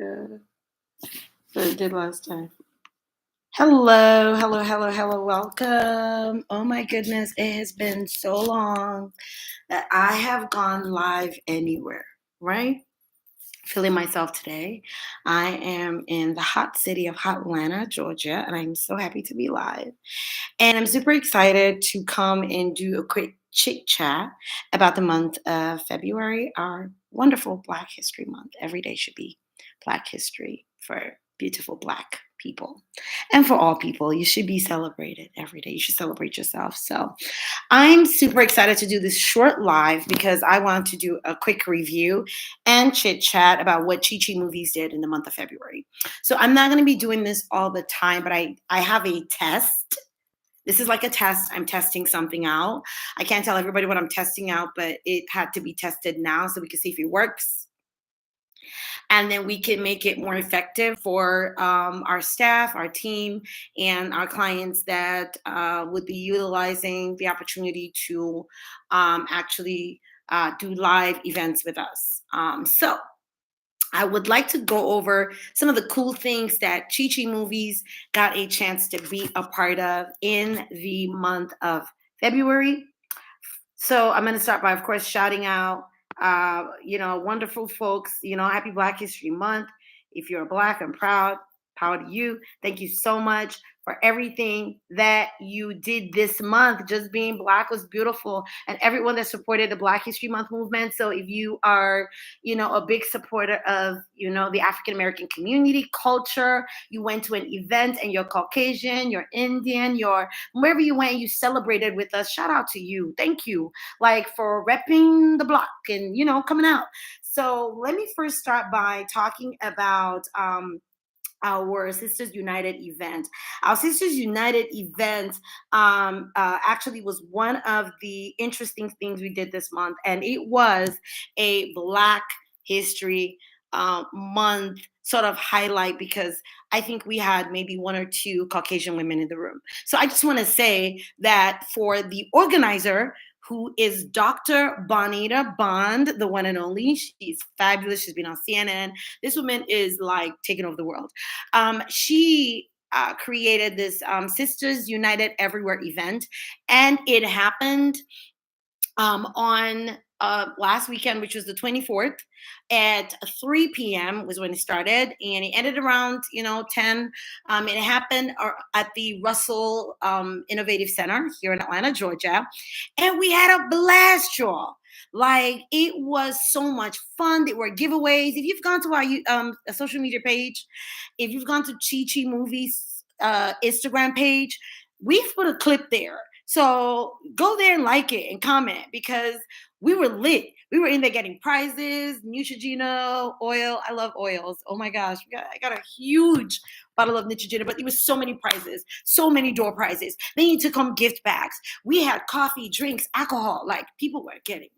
Yeah, but it did last time. Hello, hello, hello, hello, welcome. Oh my goodness, it has been so long that I have gone live anywhere, right? Feeling myself today. I am in the hot city of Hotlanta, Georgia, and I'm so happy to be live. And I'm super excited to come and do a quick chit chat about the month of February, our wonderful Black History Month. Every day should be Black History for beautiful Black people and for all people. You should be celebrated every day. You should celebrate yourself. So I'm super excited to do this short live because I want to do a quick review and chit chat about what Chichimovies did in the month of February. So I'm not going to be doing this all the time, but I have a test. This is like a test. I'm testing something out. I can't tell everybody what I'm testing out, but it had to be tested now so we can see if it works. And then we can make it more effective for our staff, our team, and our clients that would be utilizing the opportunity to actually do live events with us. So I would like to go over some of the cool things that Chichimovies got a chance to be a part of in the month of February. So I'm going to start by, of course, shouting out, wonderful folks. Happy Black History Month. If you're Black, I'm proud of you. Thank you so much for everything that you did this month. Just being Black was beautiful, and everyone that supported the Black History Month movement. So if you are, a big supporter of, the African American community culture, you went to an event and you're Caucasian, you're Indian, you're wherever you went, you celebrated with us. Shout out to you. Thank you, like for repping the block and coming out. So let me first start by talking about our Sisters United event. Our Sisters United event actually was one of the interesting things we did this month, and it was a Black History Month sort of highlight because I think we had maybe one or two Caucasian women in the room. So I just want to say that for the organizer, who is Dr. Bonita Bond, the one and only. She's fabulous. She's been on CNN. This woman is like taking over the world. She created this Sisters United Everywhere event, and it happened on last weekend, which was the 24th at 3 p.m. was when it started, and it ended around 10. It happened at the Russell Innovative Center here in Atlanta, Georgia, and we had a blast, y'all. Like, it was so much fun. There were giveaways. If you've gone to our a social media page, if you've gone to Chichimovies Instagram page, we've put a clip there. So go there and like it and comment because we were lit. We were in there getting prizes, Neutrogena oil. I love oils. Oh my gosh. I got a huge bottle of Neutrogena, but there was so many prizes, so many door prizes. Then you took home gift bags. We had coffee, drinks, alcohol. Like, people were getting,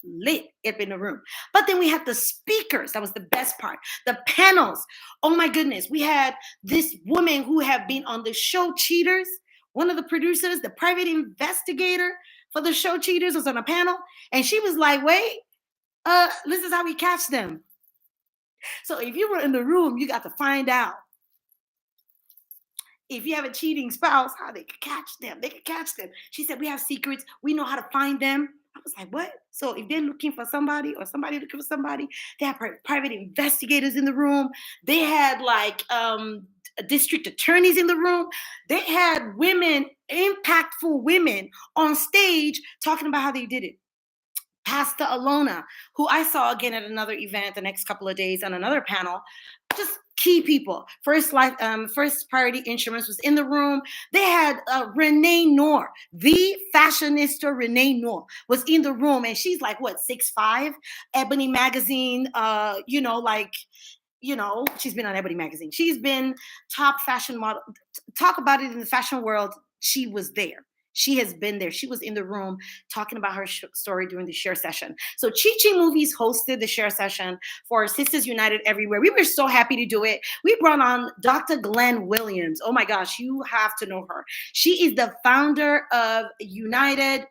lit up in the room. But then we had the speakers. That was the best part. The panels. Oh my goodness. We had this woman who had been on the show Cheaters. One of the producers, the private investigator for the show Cheaters, was on a panel, and she was like, wait, this is how we catch them. So if you were in the room, you got to find out if you have a cheating spouse, how they could catch them. They could catch them. She said, we have secrets. We know how to find them. I was like, what? So if they're looking for somebody or somebody looking for somebody, they have private investigators in the room. They had like district attorneys in the room. They had women, impactful women on stage talking about how they did it. Pastor Alona, who I saw again at another event the next couple of days on another panel, just key people. First Priority Insurance was in the room. They had Renee Noor, the fashionista Renee Noor, was in the room, and she's like, what, 6'5"? Ebony Magazine, she's been on Ebony Magazine. She's been top fashion model. Talk about it in the fashion world. She was there. She has been there. She was in the room talking about her story during the share session. So Chichimovies hosted the share session for Sisters United Everywhere. We were so happy to do it. We brought on Dr. Glenn Williams. Oh my gosh, you have to know her. She is the founder of United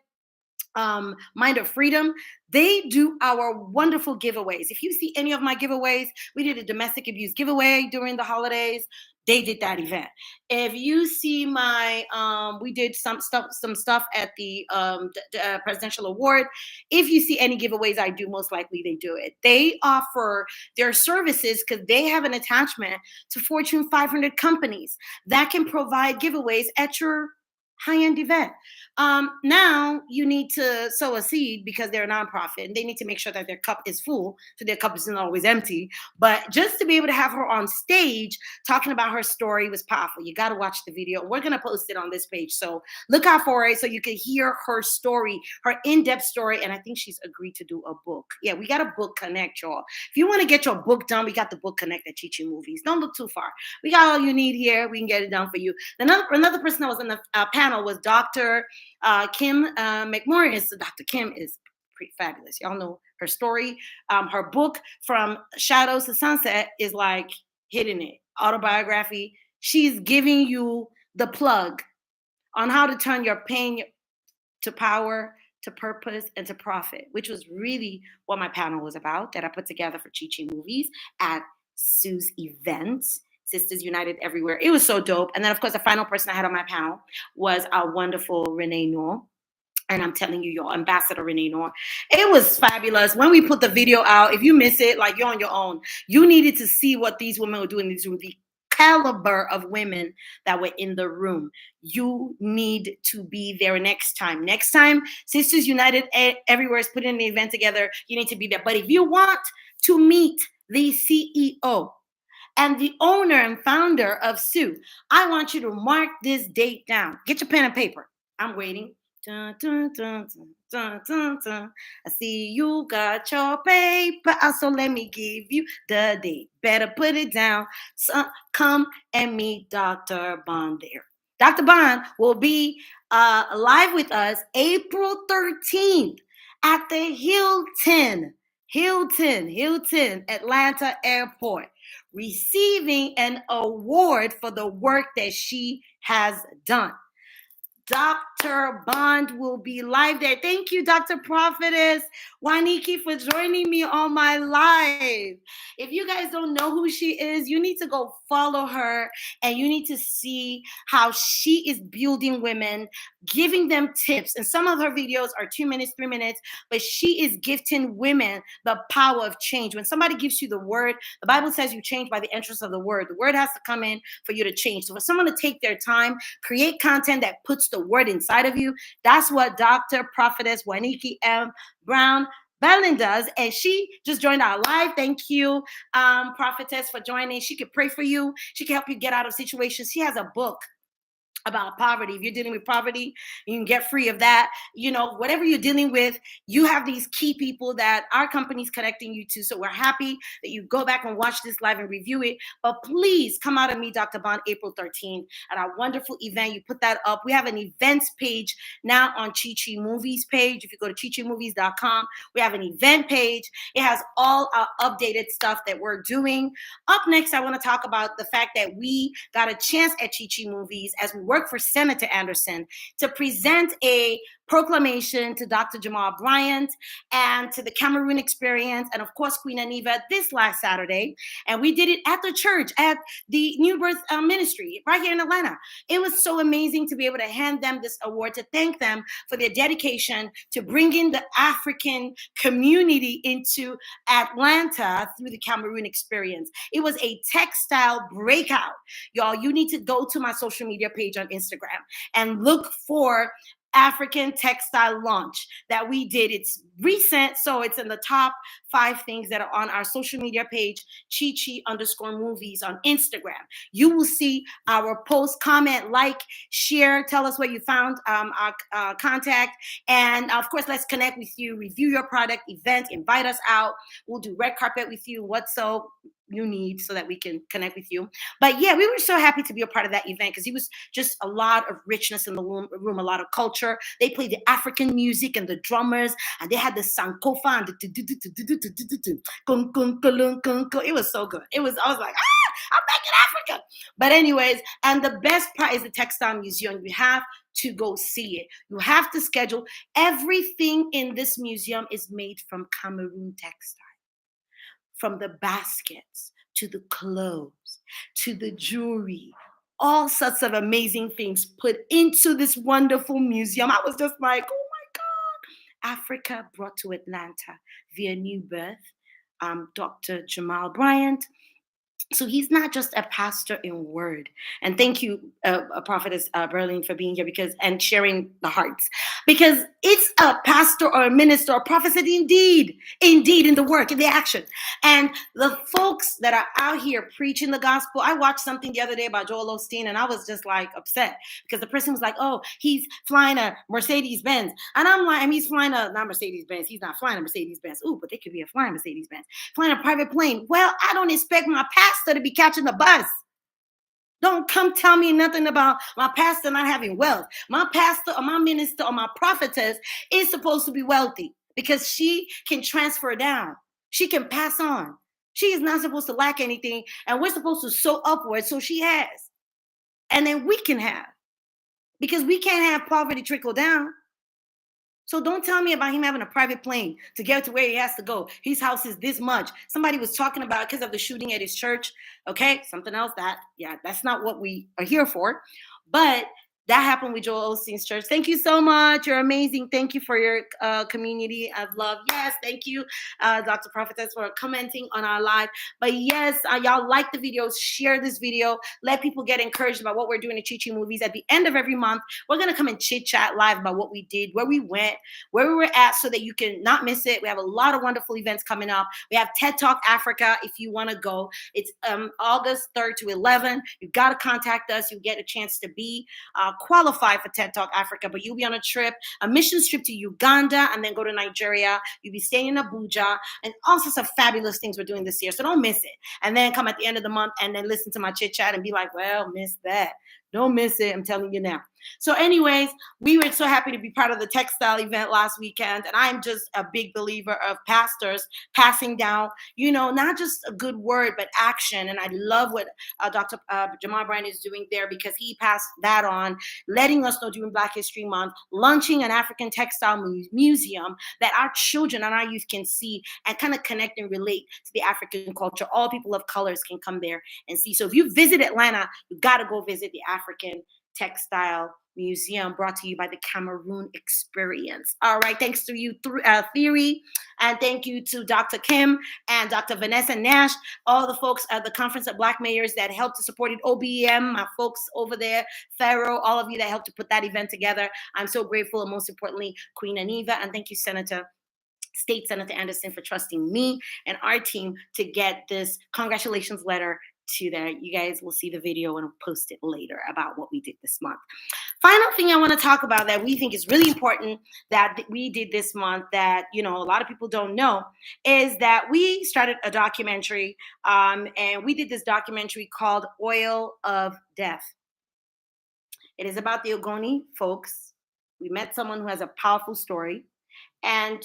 Mind of Freedom. They do our wonderful giveaways. If you see any of my giveaways, we did a domestic abuse giveaway during the holidays. They did that event. If you see my, we did some stuff at the presidential award. If you see any giveaways I do, most likely they do it. They offer their services because they have an attachment to Fortune 500 companies that can provide giveaways at your high-end event. Now you need to sow a seed because they're a nonprofit and they need to make sure that their cup is full, so their cup isn't always empty. But just to be able to have her on stage talking about her story was powerful. You got to watch the video. We're going to post it on this page. So look out for it so you can hear her story, her in-depth story. And I think she's agreed to do a book. Yeah, we got a book connect, y'all. If you want to get your book done, we got the book connect at Chichimovies. Don't look too far. We got all you need here. We can get it done for you. Another person that was on the panel was Dr. Kim McMorris. So Dr. Kim is pretty fabulous. Y'all know her story. Her book, From Shadows to Sunset, is like hitting it. Autobiography. She's giving you the plug on how to turn your pain to power, to purpose, and to profit, which was really what my panel was about that I put together for Chichimovies at Sue's Events. Sisters United Everywhere. It was so dope. And then, of course, the final person I had on my panel was our wonderful Renee Noor. And I'm telling you, your Ambassador Renee Noor. It was fabulous. When we put the video out, if you miss it, like, you're on your own. You needed to see what these women were doing in this room, the caliber of women that were in the room. You need to be there next time. Next time, Sisters United Everywhere is putting an event together. You need to be there. But if you want to meet the CEO, and the owner and founder of Sue, I want you to mark this date down. Get your pen and paper. I'm waiting. Dun, dun, dun, dun, dun, dun. I see you got your paper, so let me give you the date. Better put it down. So come and meet Dr. Bond there. Dr. Bond will be live with us April 13th at the Hilton, Atlanta Airport, receiving an award for the work that she has done. Dr. Bond will be live there. Thank you, Dr. Prophetess Waniki, for joining me on my live. If you guys don't know who she is, you need to go follow her and you need to see how she is building women, giving them tips. And some of her videos are 2 minutes, 3 minutes, but she is gifting women the power of change. When somebody gives you the word, the Bible says you change by the entrance of the word. The word has to come in for you to change. So for someone to take their time, create content that puts the word inside of you, that's what Dr. Prophetess Waniki M. Brown Bellin does. And she just joined our live. Thank you, Prophetess, for joining. She could pray for you. She can help you get out of situations. She has a book about poverty. If you're dealing with poverty, you can get free of that. You know, whatever you're dealing with, you have these key people that our company's connecting you to. So we're happy that you go back and watch this live and review it. But please come out and meet Dr. Bond April 13th at our wonderful event. You put that up. We have an events page now on Chichimovies page. If you go to chichimovies.com, we have an event page. It has all our updated stuff that we're doing. Up next, I want to talk about the fact that we got a chance at Chichimovies as we work for Senator Anderson to present a proclamation to Dr. Jamal Bryant and to the Cameroon Experience and, of course, Queen Aniva this last Saturday. And we did it at the church, at the New Birth Ministry right here in Atlanta. It was so amazing to be able to hand them this award, to thank them for their dedication to bringing the African community into Atlanta through the Cameroon Experience. It was a textile breakout. Y'all, you need to go to my social media page on Instagram and look for African textile launch that we did. It's recent, so it's in the top 5 things that are on our social media page, Chichi_movies on Instagram. You will see our post, comment, like, share, tell us where you found our contact, and of course, let's connect with you, review your product, event, invite us out. We'll do red carpet with you, what's so you need so that we can connect with you. But yeah, we were so happy to be a part of that event because it was just a lot of richness in the room, a lot of culture. They played the African music and the drummers, and they had the sankofa and the it was so good. I was like, I'm back in Africa. But anyways, and the best part is the textile museum. We have to go see it. You have to schedule. Everything in this museum is made from Cameroon textile, from the baskets to the clothes to the jewelry, all sorts of amazing things put into this wonderful museum. I was just like, oh my God. Africa brought to Atlanta via New Birth, Dr. Jamal Bryant. So he's not just a pastor in word. And thank you, Prophetess Berlin, for being here and sharing the hearts. Because it's a pastor or a minister or prophet indeed, in the work, in the action. And the folks that are out here preaching the gospel, I watched something the other day about Joel Osteen, and I was just like upset because the person was like, oh, he's flying a Mercedes Benz. And I'm like, and he's flying not Mercedes Benz. He's not flying a Mercedes Benz. Ooh, but they could be a flying Mercedes Benz. Flying a private plane. Well, I don't expect my pastor to be catching the bus. Don't come tell me nothing about my pastor not having wealth. My pastor or my minister or my prophetess is supposed to be wealthy because she can transfer down. She can pass on. She is not supposed to lack anything, and we're supposed to sow upward so she has. And then we can have, because we can't have poverty trickle down. So don't tell me about him having a private plane to get to where he has to go. His house is this much. Somebody was talking about because of the shooting at his church. Okay, something else that's not what we are here for. But that happened with Joel Osteen's church. Thank you so much. You're amazing. Thank you for your community of love. Yes, thank you, Dr. Prophetess, for commenting on our live. But yes, y'all like the videos. Share this video. Let people get encouraged about what we're doing at Chichimovies. At the end of every month, we're going to come and chit-chat live about what we did, where we went, where we were at, so that you can not miss it. We have a lot of wonderful events coming up. We have TED Talk Africa if you want to go. It's August 3rd to 11th. You've got to contact us. You get a chance to be qualify for TED Talk Africa, but you'll be on a mission trip to Uganda and then go to Nigeria. You'll be staying in Abuja and all sorts of fabulous things we're doing this year. So don't miss it. And then come at the end of the month and then listen to my chit chat and be like, well, miss that. Don't miss it. I'm telling you now. So anyways, we were so happy to be part of the textile event last weekend. And I'm just a big believer of pastors passing down, not just a good word, but action. And I love what Dr. Jamal Bryan is doing there, because he passed that on, letting us know during Black History Month, launching an African textile museum that our children and our youth can see and kind of connect and relate to the African culture. All people of colors can come there and see. So if you visit Atlanta, you got to go visit the African Textile Museum, brought to you by the Cameroon Experience. All right, thanks to you, Theory, and thank you to Dr. Kim and Dr. Vanessa Nash, all the folks at the Conference of Black Mayors that helped to support it, OBEM, my folks over there, Pharaoh, all of you that helped to put that event together. I'm so grateful, and most importantly, Queen Aniva, and thank you, State Senator Anderson, for trusting me and our team to get this congratulations letter to there. You guys will see the video and I'll post it later about what we did this month. Final thing I want to talk about that we think is really important that we did this month that, a lot of people don't know, is that we started a documentary, and we did this documentary called Oil of Death. It is about the Ogoni folks. We met someone who has a powerful story, and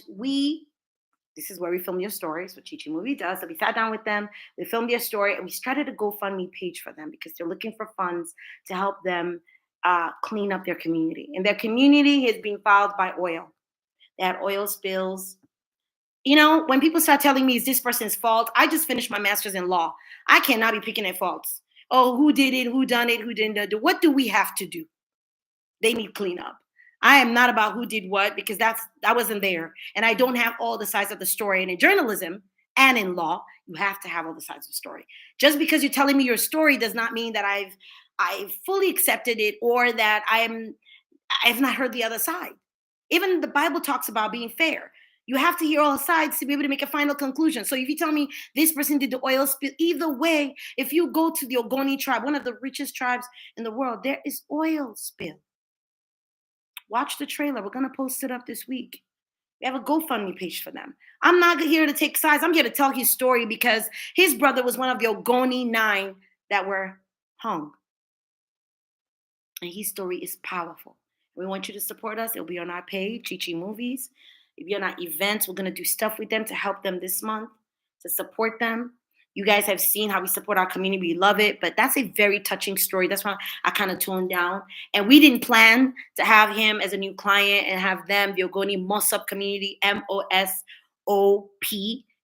this is where we film your stories, what Chichimovies does. So we sat down with them, we filmed their story, and we started a GoFundMe page for them because they're looking for funds to help them clean up their community. And their community has been fouled by oil. They had oil spills. When people start telling me it's this person's fault, I just finished my master's in law. I cannot be picking at faults. Oh, who did it? Who done it? Who didn't do it? What do we have to do? They need cleanup. I am not about who did what, because I wasn't there. And I don't have all the sides of the story. And in journalism and in law, you have to have all the sides of the story. Just because you're telling me your story does not mean that I've fully accepted it, or that I've not heard the other side. Even the Bible talks about being fair. You have to hear all sides to be able to make a final conclusion. So if you tell me this person did the oil spill, either way, if you go to the Ogoni tribe, one of the richest tribes in the world, there is oil spill. Watch the trailer. We're going to post it up this week. We have a GoFundMe page for them. I'm not here to take sides. I'm here to tell his story, because his brother was one of the Ogoni 9 that were hung. And his story is powerful. We want you to support us. It'll be on our page, Chichimovies. If you're on our events, we're going to do stuff with them to help them this month, to support them. You guys have seen how we support our community. We love it. But that's a very touching story. That's why I kind of toned down. And we didn't plan to have him as a new client and have them, the Ogoni Mosop community, MOSOP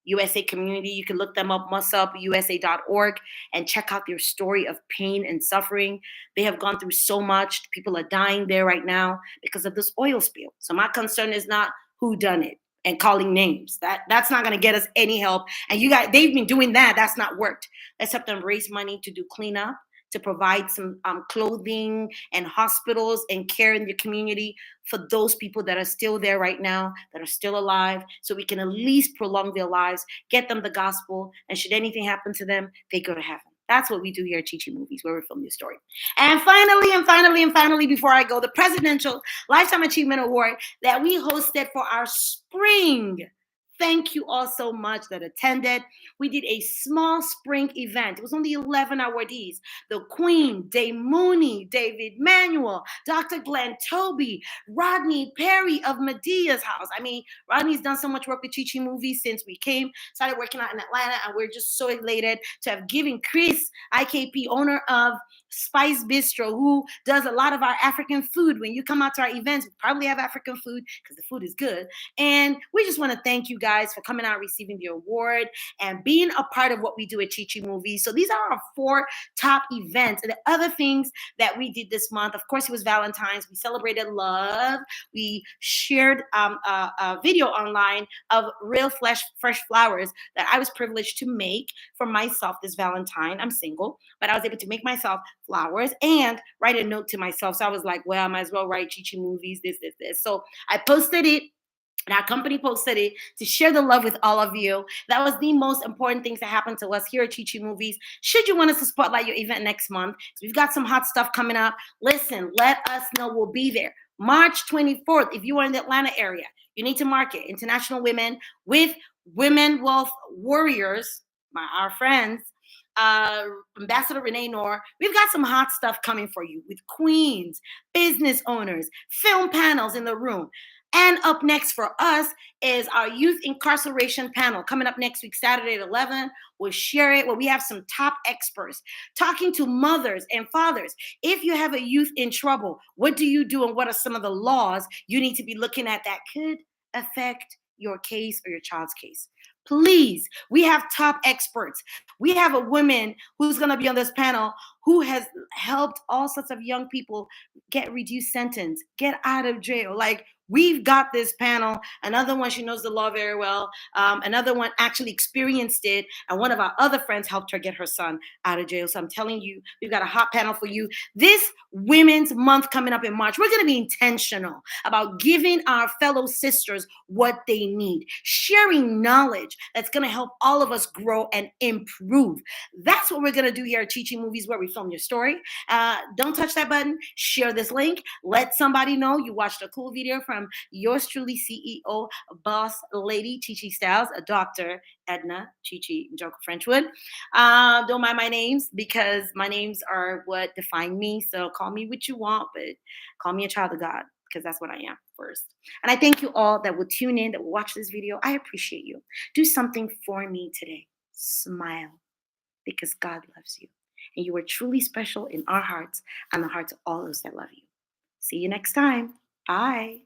USA community. You can look them up, mosupusa.org, and check out their story of pain and suffering. They have gone through so much. People are dying there right now because of this oil spill. So my concern is not who done it and calling names. That's not going to get us any help. And you guys, they've been doing that. That's not worked. Let's help them raise money to do cleanup, to provide some clothing and hospitals and care in the community for those people that are still there right now, that are still alive, so we can at least prolong their lives, get them the gospel, and should anything happen to them, they go to heaven. That's what we do here at Chichimovies, where we film your story. And finally, before I go, the Presidential Lifetime Achievement Award that we hosted for our spring. Thank you all so much that attended. We did a small spring event. It was only 11 awardees. The Queen, Dave Mooney, David Manuel, Dr. Glenn Toby, Rodney Perry of Medea's house. I mean, Rodney's done so much work with Chichimovies since we started working out in Atlanta, and we're just so elated to have given Chris, IKP, owner of Spice Bistro, who does a lot of our African food. When you come out to our events, we probably have African food because the food is good. And we just want to thank you guys for coming out, receiving the award, and being a part of what we do at Chichimovies. So these are our 4 top events. And the other things that we did this month, of course, it was Valentine's. We celebrated love. We shared a video online of real fresh flowers that I was privileged to make for myself this Valentine. I'm single, but I was able to make myself flowers and write a note to myself. So I was like, well, I might as well write Chichimovies, this. So I posted it. And our company posted it to share the love with all of you. That was the most important things that happened to us here at Chichimovies. Should you want us to spotlight your event next month, so we've got some hot stuff coming up. Listen, let us know. We'll be there. March 24th, if you are in the Atlanta area, you need to mark it. International Women with Women Wealth Warriors, our friends, Ambassador Renee Noor. We've got some hot stuff coming for you with queens, business owners, film panels in the room. And up next for us is our youth incarceration panel coming up next week, Saturday at 11. We'll share it where we have some top experts talking to mothers and fathers. If you have a youth in trouble, what do you do and what are some of the laws you need to be looking at that could affect your case or your child's case? Please, we have top experts. We have a woman who's going to be on this panel who has helped all sorts of young people get reduced sentence, get out of jail. Like, we've got this panel. Another one, she knows the law very well. Another one actually experienced it. And one of our other friends helped her get her son out of jail. So I'm telling you, we've got a hot panel for you. This Women's Month coming up in March, we're going to be intentional about giving our fellow sisters what they need, sharing knowledge that's going to help all of us grow and improve. That's what we're going to do here at Chichimovies, where we film your story. Don't touch that button. Share this link. Let somebody know you watched a cool video from yours truly, CEO, boss lady, Chichi Styles, a Dr. Edna Chichi Njoku Frenchwood. Don't mind my names because my names are what define me. So call me what you want, but call me a child of God because that's what I am first. And I thank you all that will tune in, that will watch this video. I appreciate you. Do something for me today. Smile because God loves you. And you are truly special in our hearts and the hearts of all those that love you. See you next time. Bye.